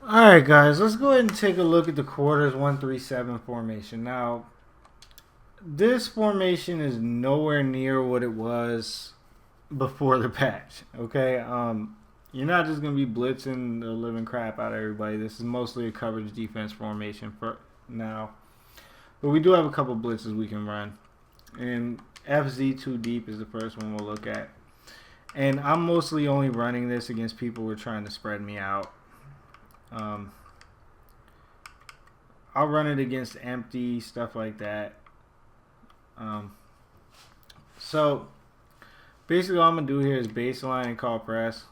Alright guys, let's go ahead and take a look at the quarters 137 formation. Now, this formation is nowhere near what it was before the patch, okay? You're not just going to be blitzing the living crap out of everybody. This is mostly a coverage defense formation for now. But we do have a couple blitzes we can run. And FZ2 deep is the first one we'll look at. And I'm mostly only running this against people who are trying to spread me out. I'll run it against empty, stuff like that. So basically all I'm going to do here is baseline and call press.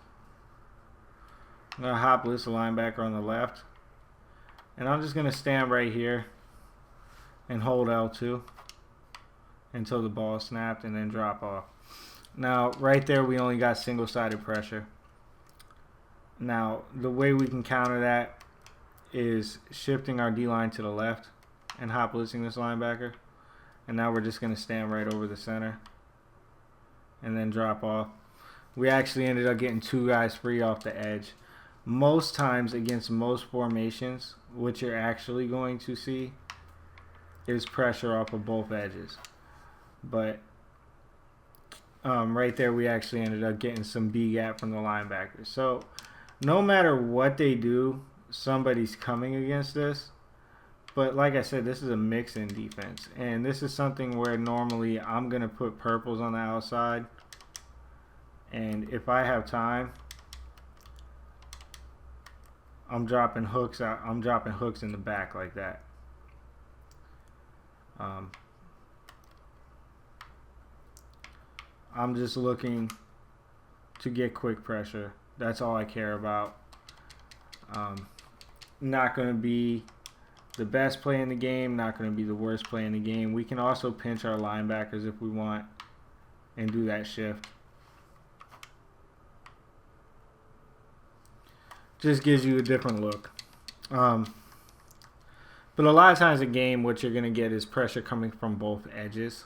I'm going to hop blitz the linebacker on the left. And I'm just going to stand right here and hold L2 until the ball is snapped and then drop off. Now right there we only got single-sided pressure. Now the way we can counter that is shifting our D-line to the left and hop blitzing this linebacker. And now we're just going to stand right over the center and then drop off. We actually ended up getting two guys free off the edge. Most times against most formations, what you're actually going to see is pressure off of both edges. But right there we actually ended up getting some B gap from the linebacker. So no matter what they do, somebody's coming against this. But like I said, this is a mix-in defense. And this is something where normally I'm going to put purples on the outside. And if I have time, I'm dropping hooks out. I'm dropping hooks in the back like that. I'm just looking to get quick pressure. That's all I care about. Not going to be the best play in the game, not going to be the worst play in the game. We can also pinch our linebackers if we want and do that shift. Just gives you a different look. But a lot of times in a game, what you're going to get is pressure coming from both edges,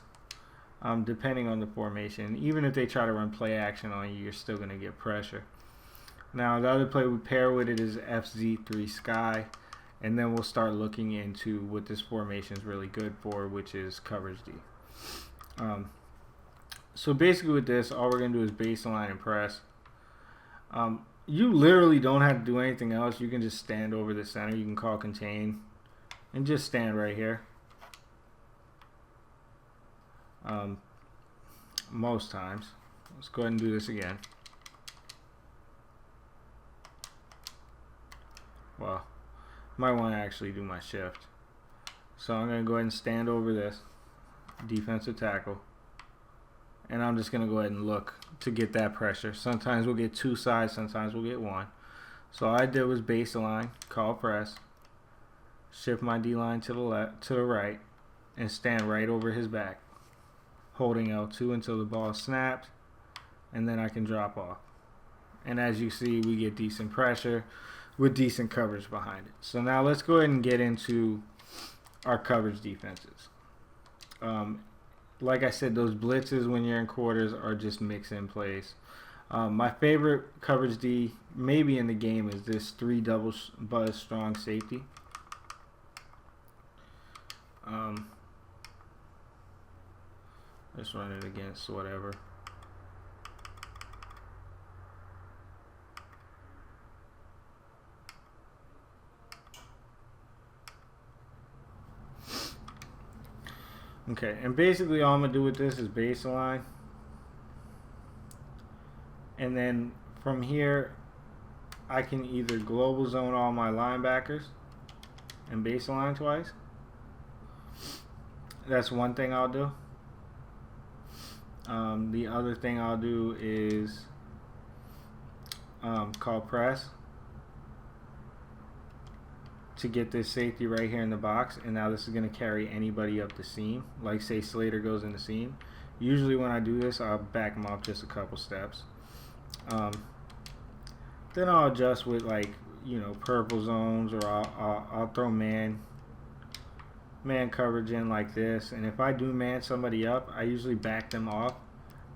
depending on the formation. Even if they try to run play action on you, you're still going to get pressure. Now, the other play we pair with it is FZ3 Sky, and then we'll start looking into what this formation is really good for, which is coverage D. So basically with this, all we're going to do is baseline and press. You literally don't have to do anything else. You can just stand over the center. You can call contain and just stand right here. Most times. Let's go ahead and do this again. Well, might want to actually do my shift. So I'm going to go ahead and stand over this defensive tackle. And I'm just going to go ahead and look to get that pressure. Sometimes we'll get two sides, sometimes we'll get one. So all I did was baseline, call press, shift my D-line to the left, to the right, and stand right over his back, holding L2 until the ball snaps, and then I can drop off. And as you see, we get decent pressure with decent coverage behind it. So now let's go ahead and get into our coverage defenses. Like I said, those blitzes when you're in quarters are just mix-in plays. My favorite coverage D maybe in the game is this 3 double buzz strong safety. Let's run it against whatever. Okay, and basically all I'm going to do with this is baseline. And then from here, I can either global zone all my linebackers and baseline twice. That's one thing I'll do. The other thing I'll do is call press to get this safety right here in the box, and now this is going to carry anybody up the seam. Like say Slater goes in the seam. Usually when I do this, I'll back him off just a couple steps. Then I'll adjust with like, you know, purple zones, or I'll throw man coverage in like this. And if I do man somebody up, I usually back them off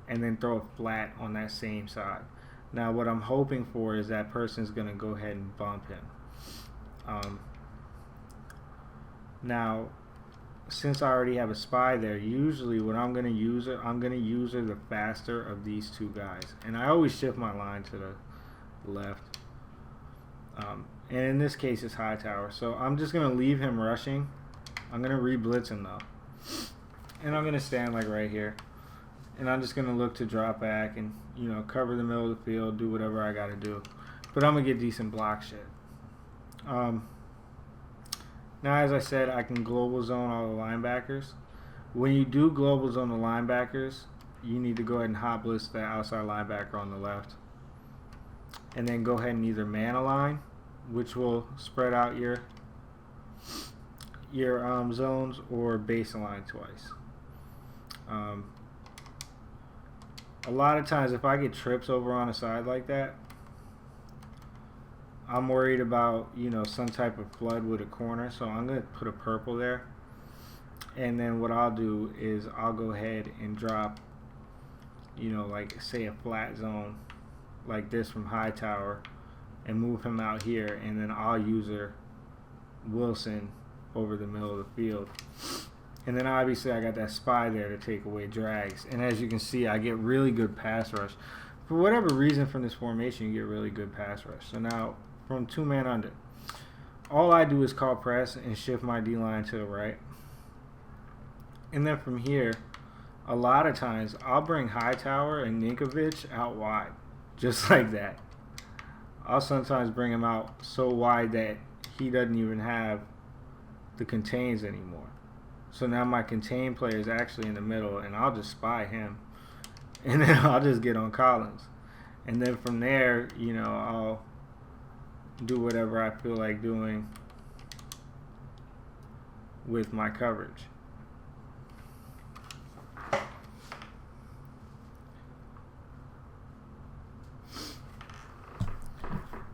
and then throw a flat on that same side. Now what I'm hoping for is that person's going to go ahead and bump him. Now, since I already have a spy there, usually when I'm going to use her, I'm going to use her the faster of these two guys. And I always shift my line to the left. And in this case, it's Hightower. So I'm just going to leave him rushing. I'm going to re-blitz him, though. And I'm going to stand like right here. And I'm just going to look to drop back and, you know, cover the middle of the field, do whatever I got to do. But I'm going to get decent block shit. Now, as I said, I can global zone all the linebackers. When you do global zone the linebackers, you need to go ahead and hot blitz that outside linebacker on the left. And then go ahead and either man align, which will spread out your zones, or base align twice. A lot of times, if I get trips over on a side like that, I'm worried about, you know, some type of flood with a corner, so I'm going to put a purple there. And then what I'll do is I'll go ahead and drop, you know, like say a flat zone like this from Hightower and move him out here, and then I'll use Wilson over the middle of the field. And then obviously I got that spy there to take away drags. And as you can see, I get really good pass rush. For whatever reason from this formation, you get really good pass rush. So now from two-man under, all I do is call press and shift my D-line to the right. And then from here, a lot of times I'll bring Hightower and Ninkovich out wide, just like that. I'll sometimes bring him out so wide that he doesn't even have the contains anymore. So now my contain player is actually in the middle, and I'll just spy him. And then I'll just get on Collins. And then from there, you know, I'll do whatever I feel like doing with my coverage.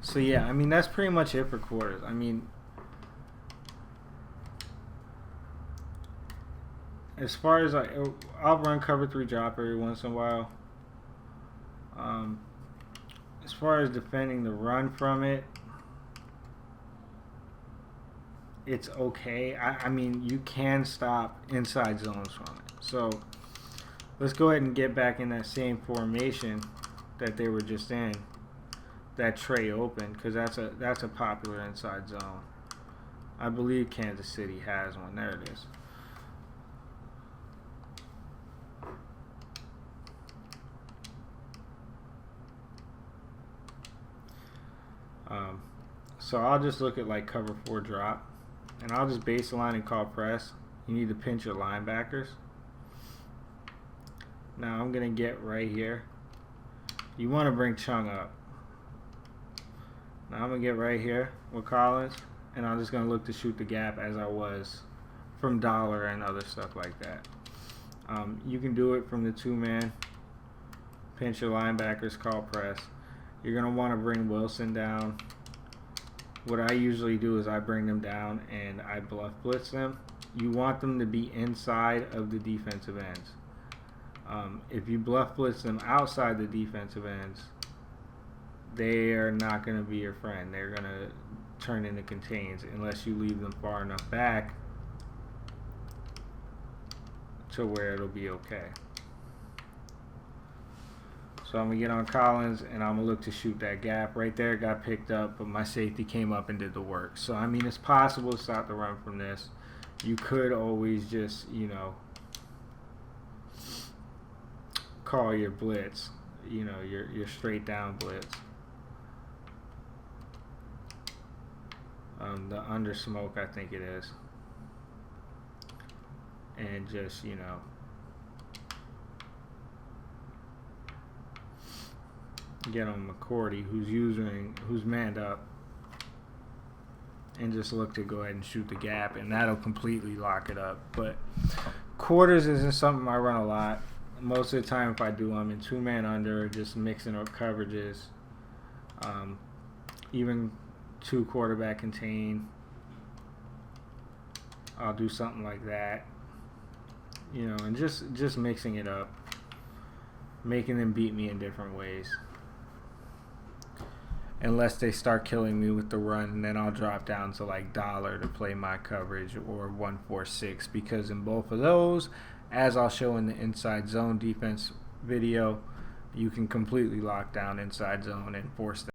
So yeah, I mean, that's pretty much it for quarters. I mean, as far as I'll run cover 3 drop every once in a while. As far as defending the run from it, it's okay. I mean, you can stop inside zones from it. So let's go ahead and get back in that same formation that they were just in. That tray open, because that's a popular inside zone. I believe Kansas City has one. There it is. So I'll just look at like cover 4 drop, and I'll just baseline and call press. You need to pinch your linebackers. Now I'm gonna get right here. You want to bring Chung up. Now I'm gonna get right here with Collins, and I'm just gonna look to shoot the gap as I was from Dollar and other stuff like that. You can do it from the 2-man. Pinch your linebackers, call press. You're gonna want to bring Wilson down. What I usually do is I bring them down and I bluff blitz them. You want them to be inside of the defensive ends. If you bluff blitz them outside the defensive ends, they are not going to be your friend. They're going to turn into contains unless you leave them far enough back to where it'll be okay. So I'm going to get on Collins, and I'm going to look to shoot that gap. Right there, it got picked up, but my safety came up and did the work. So, I mean, it's possible to stop the run from this. You could always just, you know, call your blitz, you know, your straight down blitz. The under smoke, I think it is. And just, you know, get on McCourty, who's manned up, and just look to go ahead and shoot the gap, and that'll completely lock it up. But quarters isn't something I run a lot. Most of the time, if I do, I'm in 2-man under, just mixing up coverages. Even 2 quarterback contain, I'll do something like that, you know, and just mixing it up, making them beat me in different ways. unless they start killing me with the run, and then I'll drop down to like dollar to play my coverage, or 146, because in both of those, as I'll show in the inside zone defense video, you can completely lock down inside zone and force them